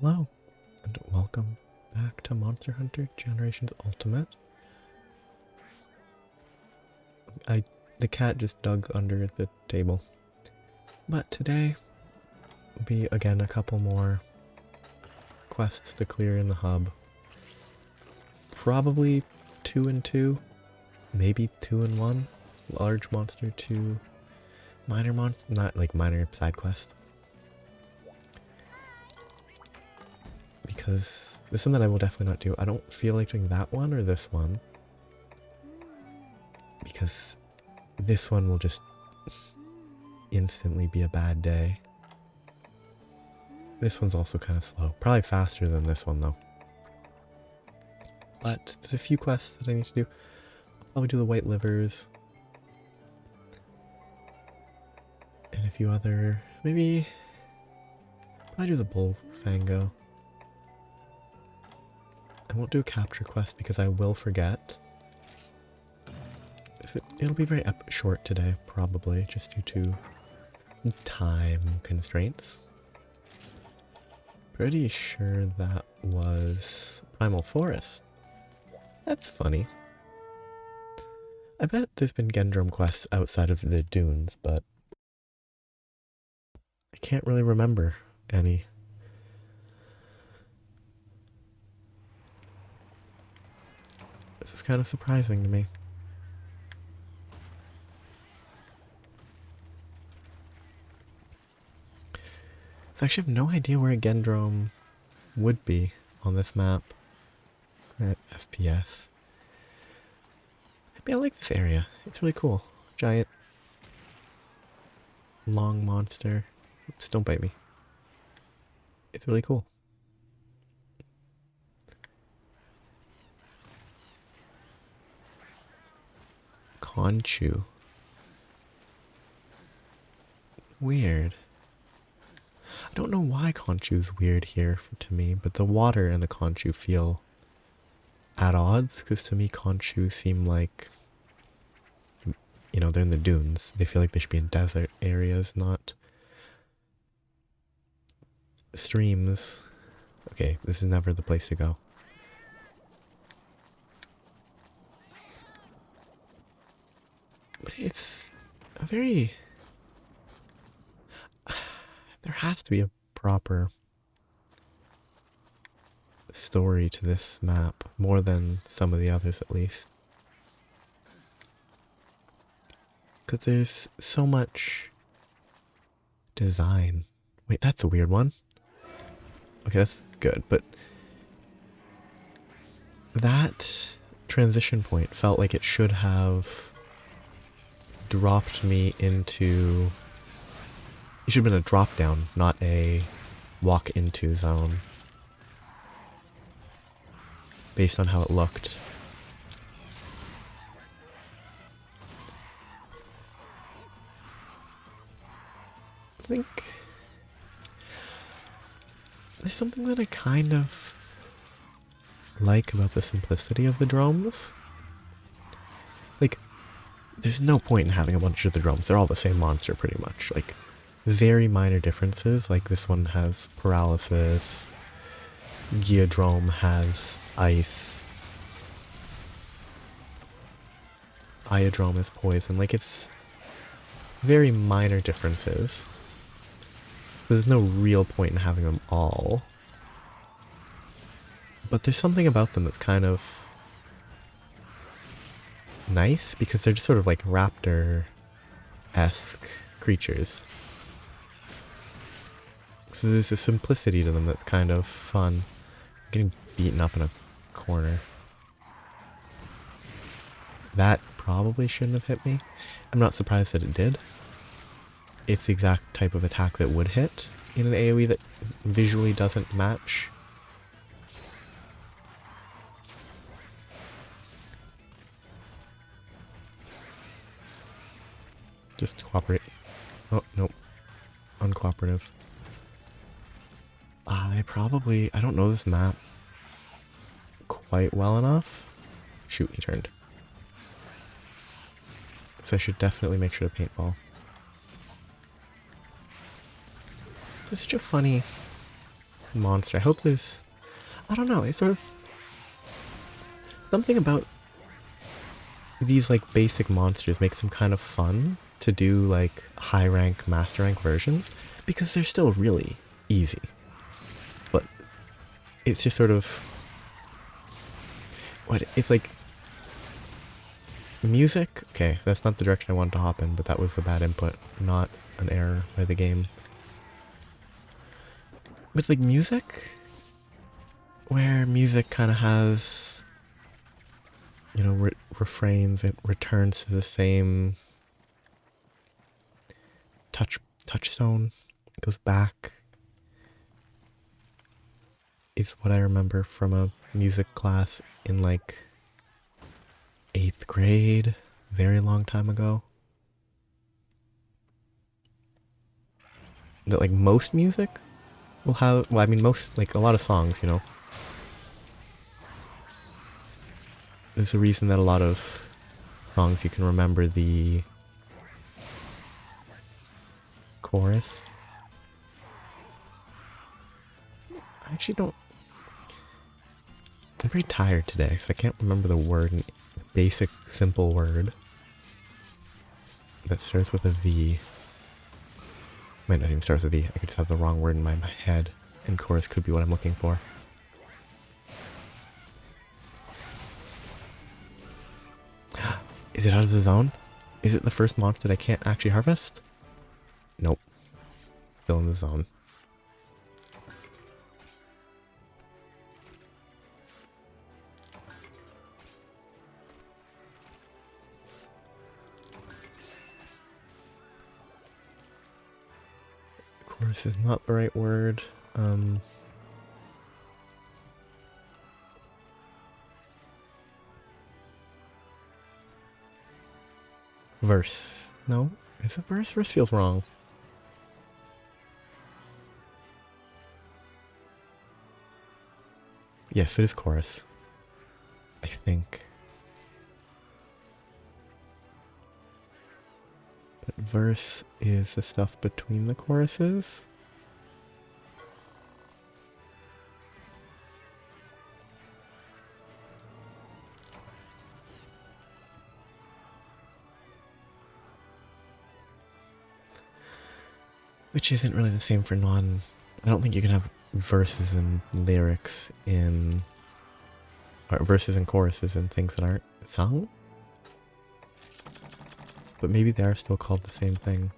Hello, and welcome back to Monster Hunter Generations Ultimate. The cat just dug under the table. But today will be again a couple more quests to clear in the hub. Probably 2 and 2, maybe 2 and 1. Large monster, 2 minor monster, not like minor side quest. Because this is one that I will definitely not do. I don't feel like doing that one or this one. Because this one will just instantly be a bad day. This one's also kind of slow. Probably faster than this one though. But there's a few quests that I need to do. I'll probably do the white livers. And a few other, maybe I do the Bullfango. I won't do a capture quest because I will forget. It'll be very short today, probably, just due to time constraints. Pretty sure that was Primal Forest. That's funny. I bet there's been Gendrome quests outside of the dunes, but I can't really remember any. This is kind of surprising to me. So I actually have no idea where a Gendrome would be on this map at FPS. I like this area. It's really cool. Giant long monster. Oops, don't bite me. It's really cool. Conchu. Weird. I don't know why Conchu's weird here to me, but the water and the Conchu feel at odds, because to me Conchu seem like, you know, they're in the dunes. They feel like they should be in desert areas, not streams. Okay, this is never the place to go. But it's a very... There has to be a proper story to this map, more than some of the others at least. Because there's so much design. Wait, that's a weird one. Okay, that's good, but that transition point felt like it should have dropped me into... It should have been a drop down, not a walk into zone. Based on how it looked. I think there's something that I kind of like about the simplicity of the drones. Like, there's no point in having a bunch of the drones. They're all the same monster pretty much. Like, very minor differences, like this one has paralysis, Gendrome has ice, Iodrome is poison, like it's very minor differences. But there's no real point in having them all. But there's something about them that's kind of nice, because they're just sort of like raptor-esque creatures. So there's a simplicity to them that's kind of fun. I'm getting beaten up in a corner. That probably shouldn't have hit me. I'm not surprised that it did. It's the exact type of attack that would hit in an AoE that visually doesn't match. Just cooperate. Oh, nope. Uncooperative. I don't know this map quite well enough. Shoot, he turned. So I should definitely make sure to paintball. It's such a funny monster. I hope there's... I don't know, it's sort of... something about these, like, basic monsters makes them kind of fun to do, like, high rank, master rank versions, because they're still really easy. But it's just sort of... what, it's like... music? Okay, that's not the direction I wanted to hop in, but that was a bad input, not an error by the game. With, like, music, where music kind of has, you know, refrains, it returns to the same touchstone, it goes back, is what I remember from a music class in, like, 8th grade, very long time ago. That, like, most music will have, well, I mean, most, like, a lot of songs, you know. There's a reason that a lot of songs you can remember the chorus. I actually don't... I'm very tired today, so I can't remember the word, the basic, simple word that starts with a V. Might not even start with a V, I could just have the wrong word in my head, and chorus could be what I'm looking for. Is it out of the zone? Is it the first monster that I can't actually harvest? Nope. Still in the zone. Chorus is not the right word. Verse. No? Is it verse? Verse feels wrong. Yes, it is chorus. I think. But verse is the stuff between the choruses. Which isn't really the same for non... I don't think you can have verses and lyrics in... or verses and choruses in things that aren't sung? But maybe they are still called the same thing.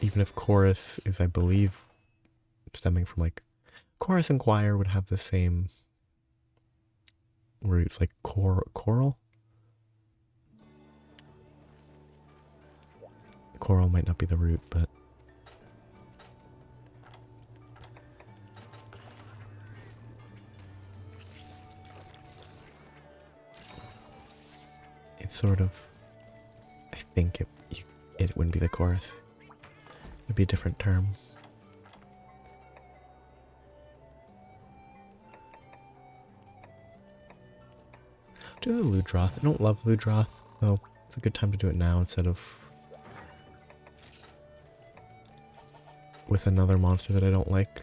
Even if chorus is, I believe, stemming from, like... chorus and choir would have the same roots, like choral? Choral might not be the root, but... it's sort of... I think it wouldn't be the chorus. It'd be a different term. Do the Ludroth. I don't love Ludroth, so it's a good time to do it now instead of with another monster that I don't like.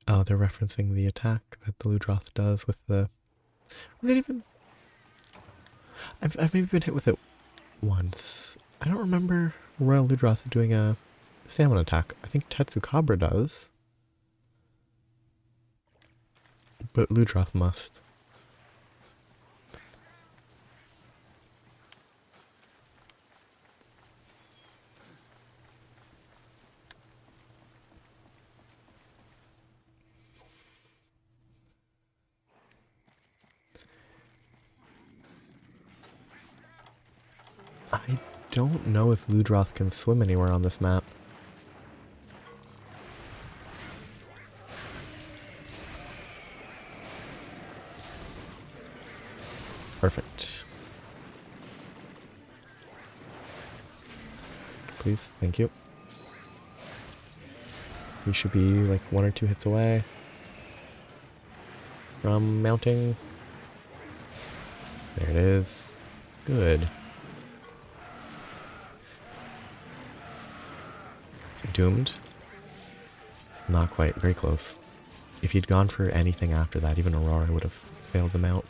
Oh, they're referencing the attack that the Ludroth does with the... was it even... I've maybe been hit with it once. I don't remember Royal Ludroth doing a salmon attack. I think Tetsukabra does. But Ludroth must. I don't know if Ludroth can swim anywhere on this map. Perfect. Please, thank you. We should be like 1 or 2 hits away from mounting. There it is. Good. Doomed? Not quite. Very close. If he'd gone for anything after that, even Aurora would have failed the mount.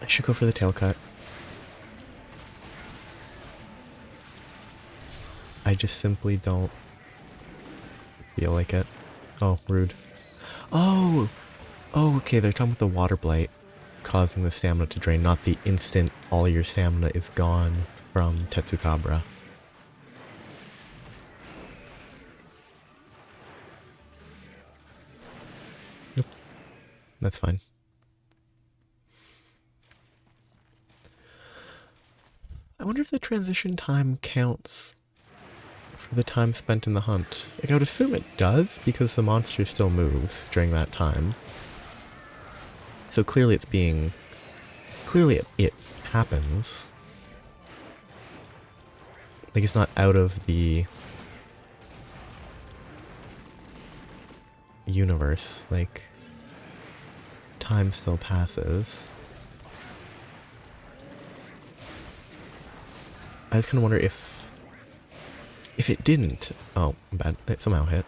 I should go for the tail cut. I just simply don't feel like it. Oh, rude. Oh! Oh, okay, they're talking about the water blight causing the stamina to drain, not the instant all your stamina is gone from Tetsukabra. Nope. That's fine. I wonder if the transition time counts for the time spent in the hunt. Like, I would assume it does, because the monster still moves during that time. So clearly it's being... Clearly it happens. Like, it's not out of the universe. Like, time still passes. I just kind of wonder if it didn't... Oh, bad. It somehow hit.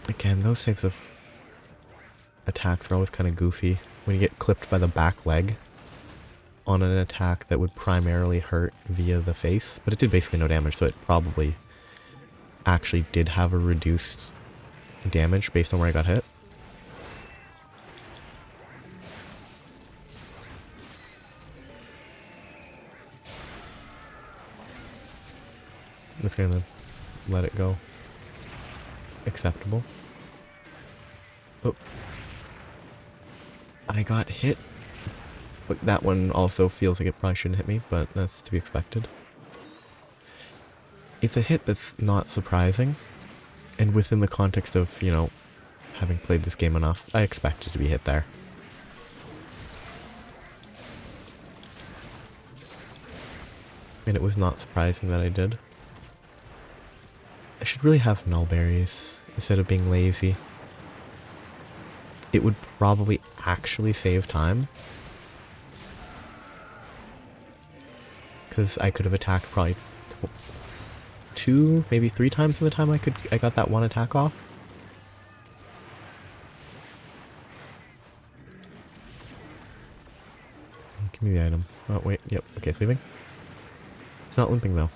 Again, those types of attacks are always kind of goofy. When you get clipped by the back leg on an attack that would primarily hurt via the face. But it did basically no damage, so it probably actually did have a reduced damage based on where I got hit. I'm just gonna let it go. Acceptable. Oh. I got hit. But that one also feels like it probably shouldn't hit me, but that's to be expected. It's a hit that's not surprising. And within the context of, you know, having played this game enough, I expected to be hit there. And it was not surprising that I did. I should really have nullberries instead of being lazy. It would probably actually save time. Because I could have attacked probably 2, maybe 3 times in the time I got that one attack off. Give me the item. Oh wait, yep, okay, it's leaving. It's not limping though.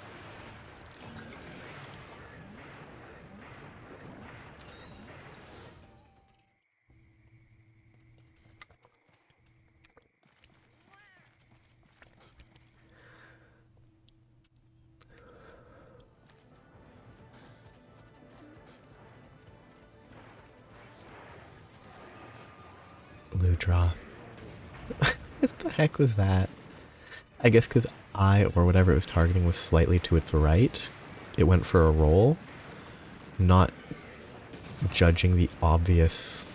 Ludroth. What the heck was that? I guess because or whatever it was targeting was slightly to its right, it went for a roll, not judging the obvious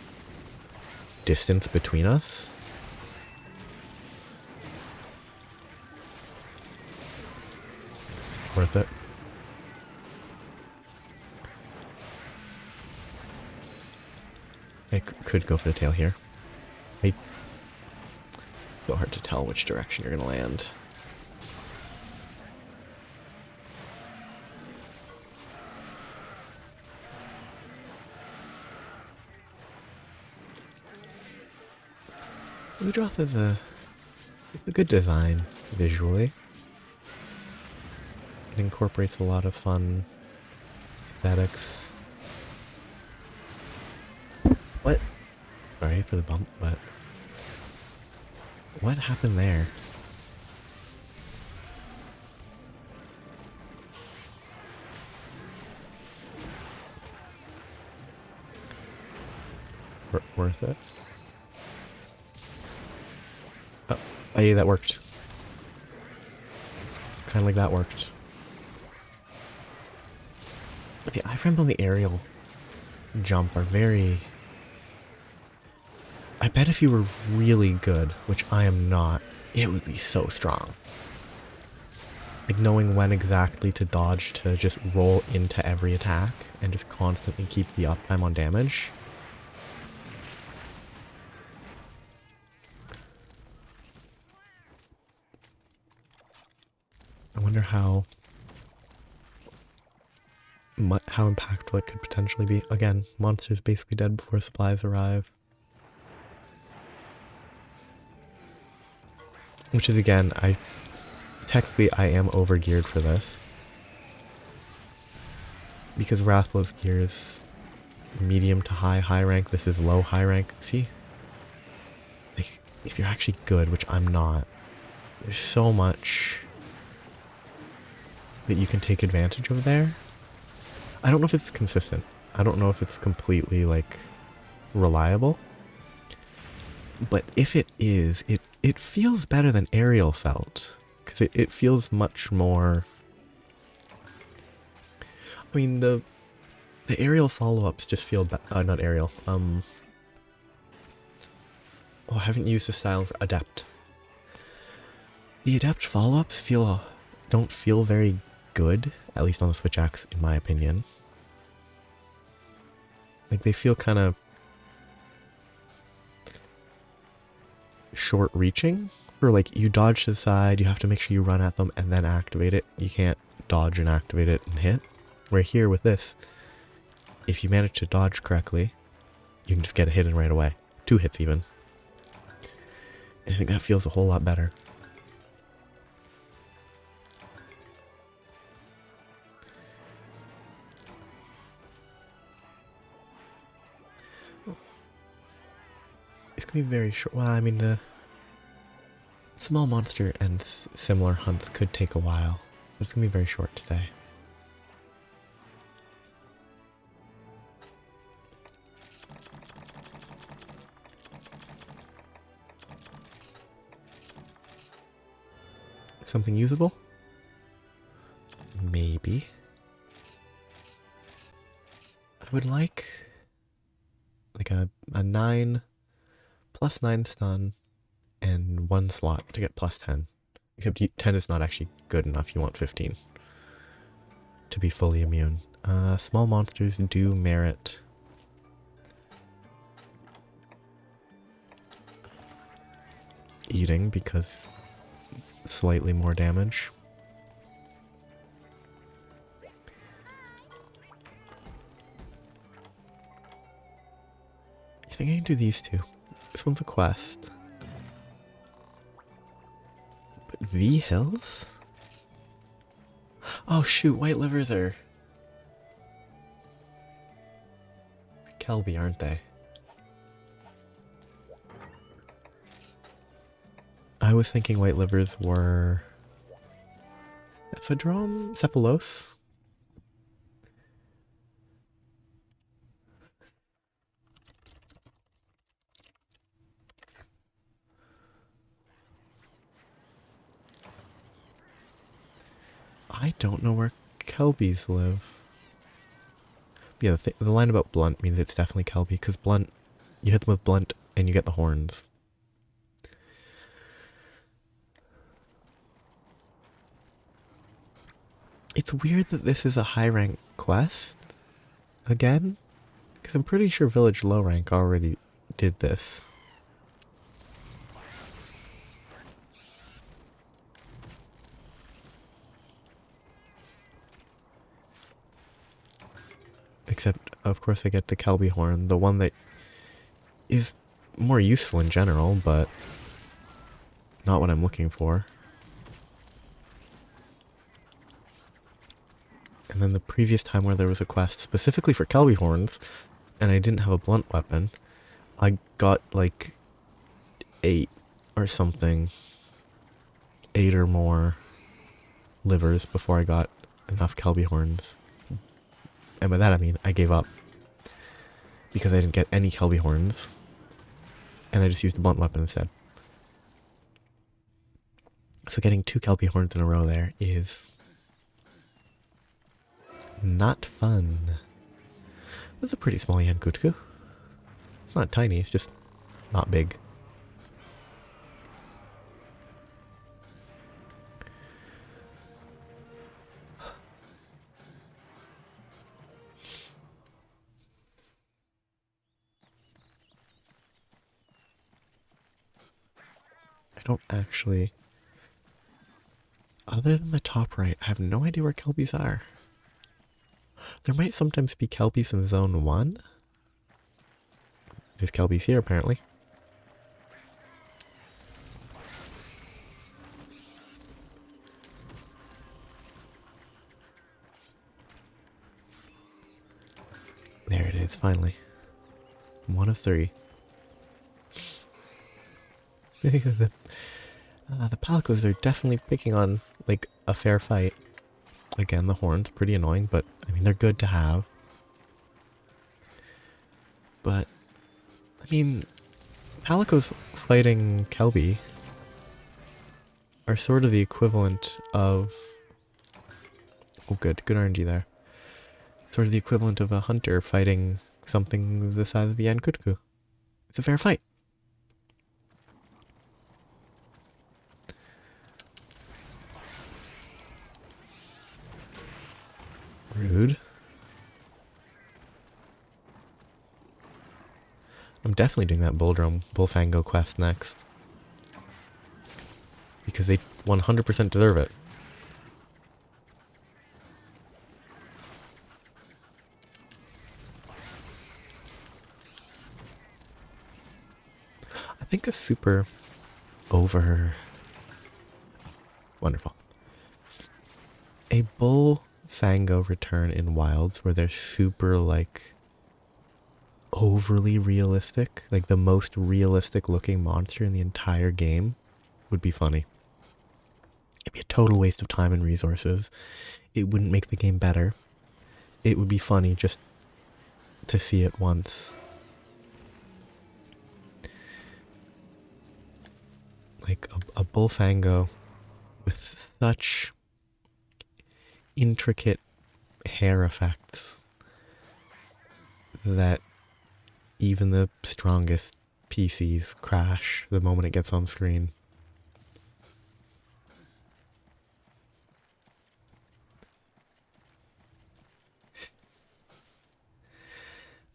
distance between us. Worth it. I could go for the tail here. It's so hard to tell which direction you're going to land. Ludroth is a good design visually. It incorporates a lot of fun aesthetics. What? Sorry for the bump, but what happened there? Worth it? Oh, yeah, that worked. Kind of like that worked. The iframes on the aerial jump are very... I bet if you were really good, which I am not, it would be so strong. Like knowing when exactly to dodge to just roll into every attack and just constantly keep the uptime on damage. I wonder how impactful it could potentially be. Again, monsters basically dead before supplies arrive. Which is, again, technically I am overgeared for this. Because Wrathlow's gear is medium to high rank. This is low high rank. See? Like, if you're actually good, which I'm not, there's so much that you can take advantage of there. I don't know if it's consistent. I don't know if it's completely, like, reliable. But if it is, it feels better than Aerial felt. Because it feels much more... I mean, the Aerial follow-ups just feel... not Aerial. Oh, I haven't used the style of Adept. The Adept follow-ups don't feel very good, at least on the Switch Axe, in my opinion. Like, they feel kind of short-reaching. Or, like, you dodge to the side, you have to make sure you run at them and then activate it. You can't dodge and activate it and hit. Where here with this, if you manage to dodge correctly, you can just get a hit in right away. 2 hits even. And I think that feels a whole lot better. It's gonna be very short. Well, I mean, the small monster and similar hunts could take a while, but it's gonna be very short today. Something usable? Maybe. I would like a 9 plus 9 stun and 1 slot to get plus 10. Except 10 is not actually good enough. You want 15 to be fully immune. Small monsters do merit eating because slightly more damage. I think I can do these two. This one's a quest. But the hills? Oh shoot, white livers are Kelbi, aren't they? I was thinking white livers were Cephalodrome? Cephalos? I don't know where Kelbis live. Yeah, the line about blunt means it's definitely Kelbi, because blunt, you hit them with blunt and you get the horns. It's weird that this is a high rank quest again, because I'm pretty sure Village low rank already did this. Except, of course, I get the Kelbi horn, the one that is more useful in general, but not what I'm looking for. And then the previous time where there was a quest specifically for Kelbi horns, and I didn't have a blunt weapon, I got like 8 or something. 8 or more livers before I got enough Kelbi horns. And by that I mean I gave up. Because I didn't get any Kelbi horns. And I just used a blunt weapon instead. So getting 2 Kelbi horns in a row there is not fun. That's a pretty small Yankutku. It's not tiny, it's just not big. I don't actually... Other than the top right, I have no idea where Kelbis are. There might sometimes be Kelbis in Zone 1. There's Kelbis here, apparently. There it is, finally. 1 of 3. The Palicos are definitely picking on, like, a fair fight. Again, the horn's pretty annoying, but, I mean, they're good to have. But, I mean, Palicos fighting Kelbi are sort of the equivalent of... Oh, good RNG there. Sort of the equivalent of a hunter fighting something the size of the Yankutku. It's a fair fight. Rude. I'm definitely doing that Bullfango quest next. Because they 100% deserve it. I think a super over... Wonderful. A Bullfango return in Wilds where they're super, like, overly realistic, like the most realistic looking monster in the entire game, would be funny. It'd be a total waste of time and resources. It wouldn't make the game better. It would be funny just to see it once. Like a Bullfango with such intricate hair effects that even the strongest PCs crash the moment it gets on screen.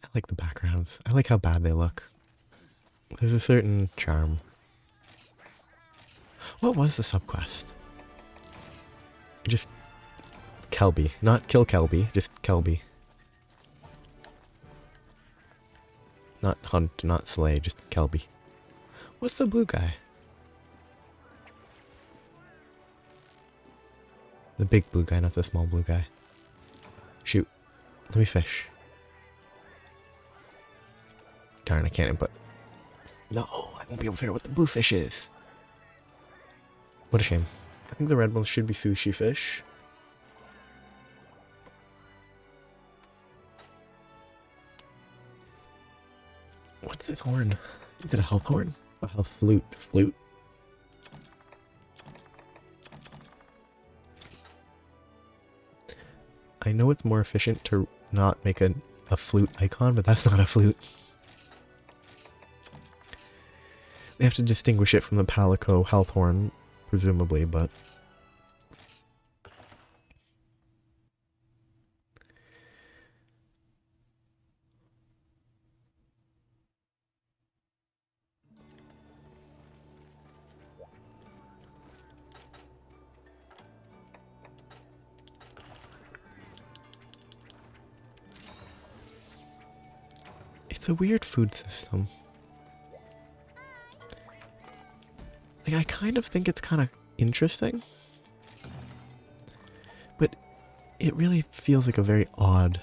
I like the backgrounds. I like how bad they look. There's a certain charm. What was the subquest? Just Kelbi. Not kill Kelbi, just Kelbi. Not hunt, not slay, just Kelbi. What's the blue guy? The big blue guy, not the small blue guy. Shoot. Let me fish. Darn, I can't input. No, I won't be able to figure out what the blue fish is. What a shame. I think the red ones should be sushi fish. What's this horn? Is it a health horn? A health flute. Flute. I know it's more efficient to not make a flute icon, but that's not a flute. They have to distinguish it from the Palico health horn, presumably, but... It's a weird food system. Like, I kind of think it's kind of interesting. But it really feels like a very odd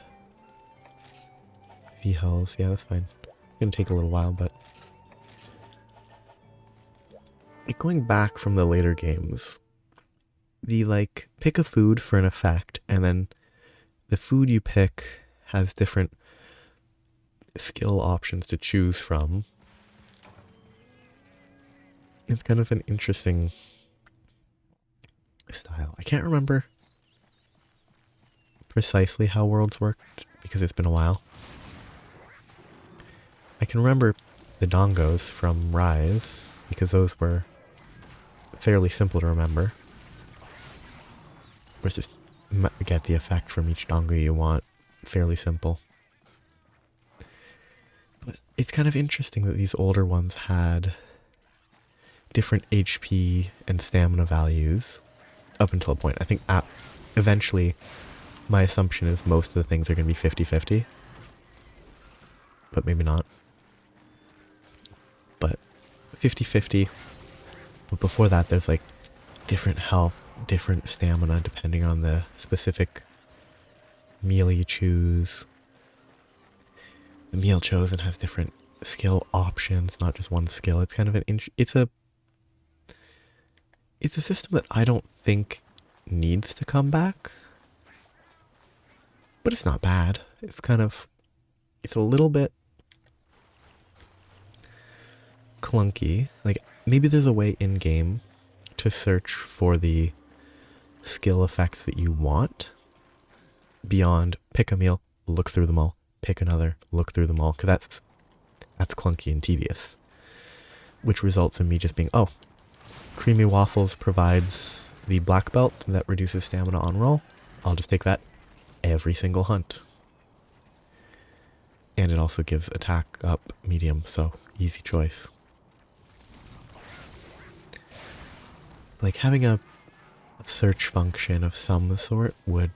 V-Hells. Yeah, that's fine. It's gonna take a little while, but... Like, going back from the later games, the, like, pick a food for an effect, and then the food you pick has different skill options to choose from. It's kind of an interesting style. I can't remember precisely how Worlds worked because it's been a while. I can remember the dongos from Rise because those were fairly simple to remember. Or just get the effect from each dongo you want. Fairly simple. But it's kind of interesting that these older ones had different HP and stamina values up until a point. I think eventually my assumption is most of the things are going to be 50-50. But maybe not. But 50-50. But before that, there's like different health, different stamina, depending on the specific meal you choose. The meal chosen has different skill options, not just one skill. It's kind of it's a system that I don't think needs to come back. But it's not bad. It's a little bit clunky. Like, maybe there's a way in-game to search for the skill effects that you want beyond pick a meal, look through them all, pick another, look through them all, because that's clunky and tedious. Which results in me just being, oh, Creamy Waffles provides the black belt that reduces stamina on roll. I'll just take that every single hunt. And it also gives attack up medium, so easy choice. Like, having a search function of some sort would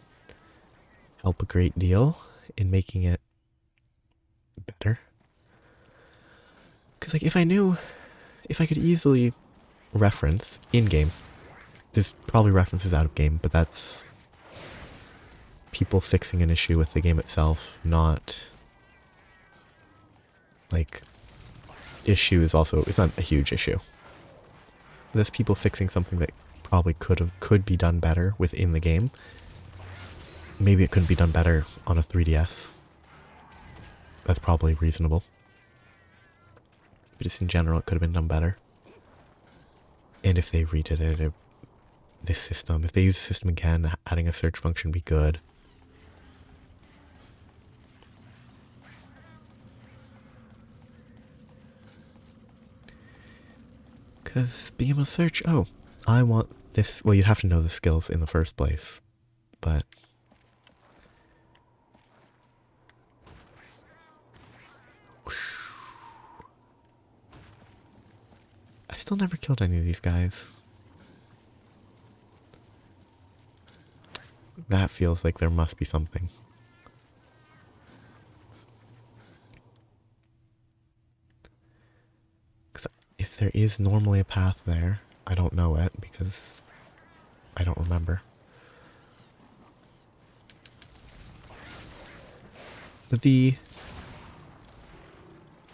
help a great deal in making it better. Because, like, if I could easily reference in-game, there's probably references out of game, but that's people fixing an issue with the game itself, not, like, issue is also, it's not a huge issue. There's people fixing something that probably could be done better within the game. Maybe it couldn't be done better on a 3DS. That's probably reasonable. But just in general, it could have been done better. And if they redid it, this system, if they use the system again, adding a search function would be good. Because being able to search, oh, I want this. Well, you'd have to know the skills in the first place. But I still never killed any of these guys. That feels like there must be something. Because if there is normally a path there, I don't know it because I don't remember. But the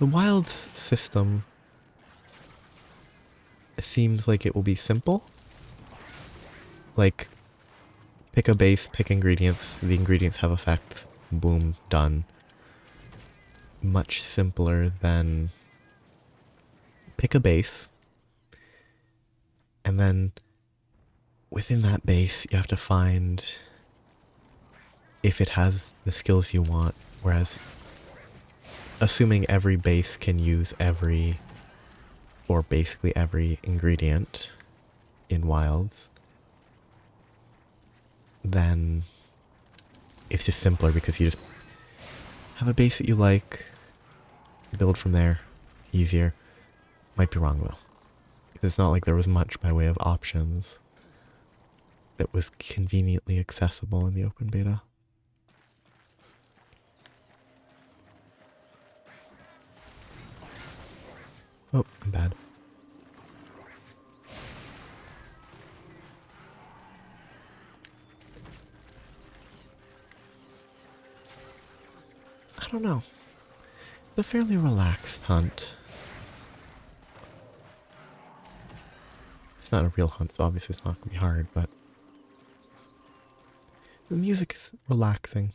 wilds system seems like it will be simple. Like, pick a base, pick ingredients, the ingredients have effects, boom, done. Much simpler than pick a base, and then within that base you have to find if it has the skills you want, whereas assuming every base can use every, or basically every ingredient in wilds, then it's just simpler because you just have a base that you like, build from there, easier. Might be wrong though. It's not like there was much by way of options that was conveniently accessible in the open beta. Oh, I'm bad. I don't know. It's a fairly relaxed hunt. It's not a real hunt, so obviously it's not going to be hard, but the music is relaxing.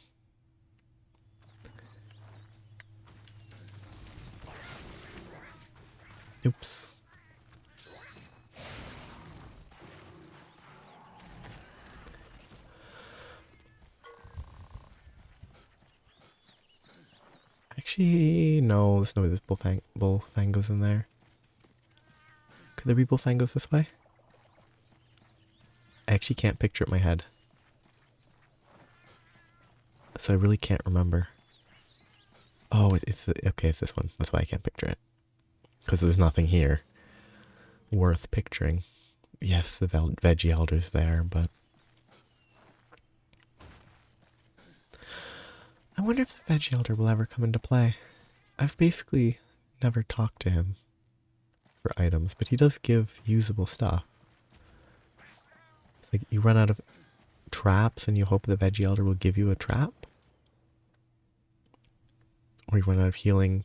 Oops. Actually, no, there's no way there's bullfangos in there. Could there be bullfangos this way? I actually can't picture it in my head. So I really can't remember. Oh, it's this one. That's why I can't picture it. Because there's nothing here. worth picturing. Yes, the veggie elder's there, but I wonder if the veggie elder will ever come into play. I've basically never talked to him for items, but he does give usable stuff. It's like you run out of traps and you hope the veggie elder will give you a trap. Or you run out of healing.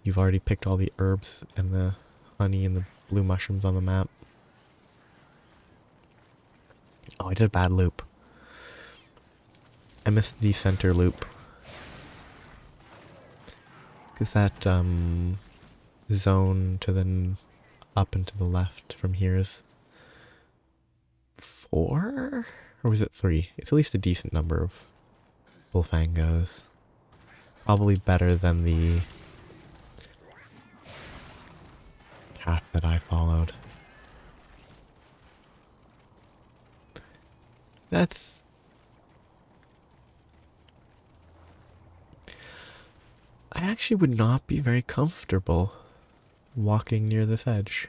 You've already picked all the herbs and the honey and the blue mushrooms on the map. Oh, I did a bad loop. I missed the center loop. Because that zone to the up and to the left from here is 4? Or was it 3? It's at least a decent number of Bullfangos. Probably better than the path that I followed. That's... I actually would not be very comfortable walking near this edge.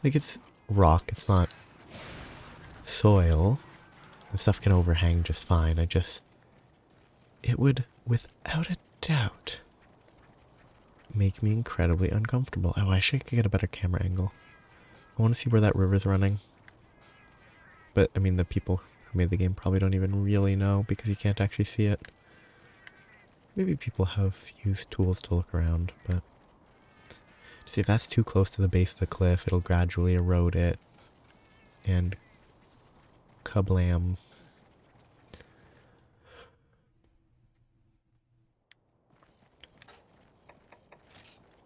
Like, it's rock, it's not soil. The stuff can overhang just fine. It would, without a doubt, make me incredibly uncomfortable. Oh, I should get a better camera angle. I want to see where that river's running. But, I mean, the people who made the game probably don't even really know because you can't actually see it. Maybe people have used tools to look around, but... See, if that's too close to the base of the cliff, it'll gradually erode it. And... kablam.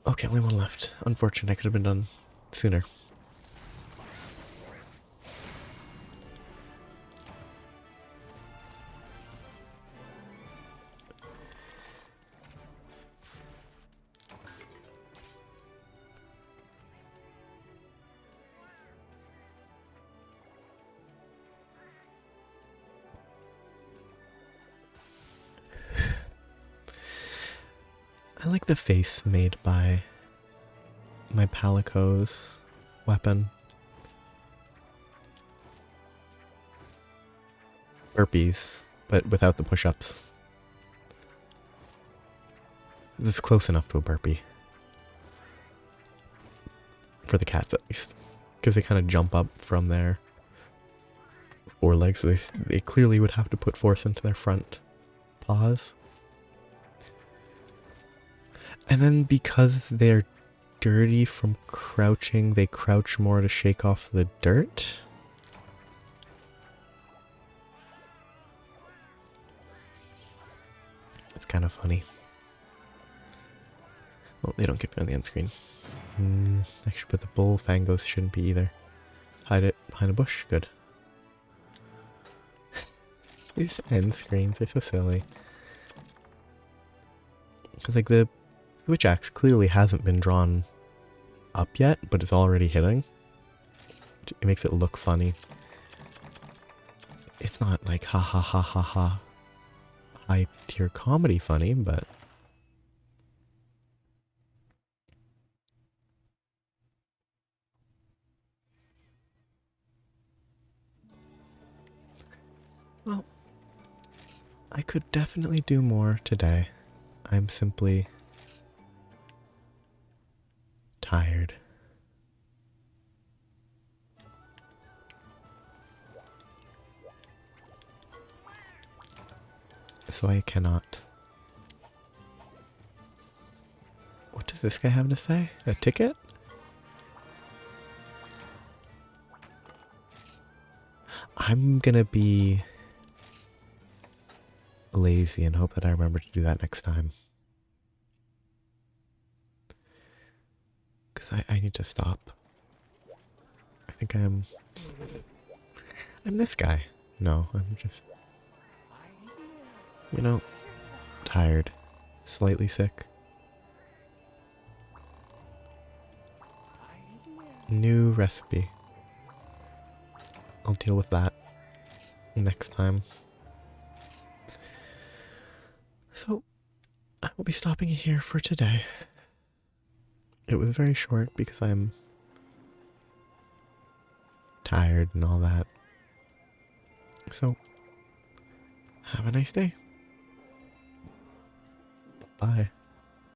Okay, only one left. Unfortunate, I could have been done sooner. I like the face made by my Palico's weapon. Burpees, but without the push-ups. This is close enough to a burpee. For the cats, at least. Because they kind of jump up from their forelegs, so they clearly would have to put force into their front paws. And then because they're dirty from crouching, they crouch more to shake off the dirt. It's kind of funny. Well, they don't get me on the end screen. Actually, but the Bullfangos shouldn't be either. Hide it behind a bush. Good. These end screens are so silly. Because, like, the Witch Axe clearly hasn't been drawn up yet, but it's already hitting. It makes it look funny. It's not like ha ha ha ha ha high tier comedy funny, but well, I could definitely do more today. I'm simply tired. So I cannot. What does this guy have to say? A ticket? I'm gonna be lazy and hope that I remember to do that next time. Because I need to stop. I think I'm this guy. No, I'm just, you know, tired. Slightly sick. New recipe. I'll deal with that next time. So, I will be stopping here for today. It was very short because I'm tired and all that. So, have a nice day. Bye.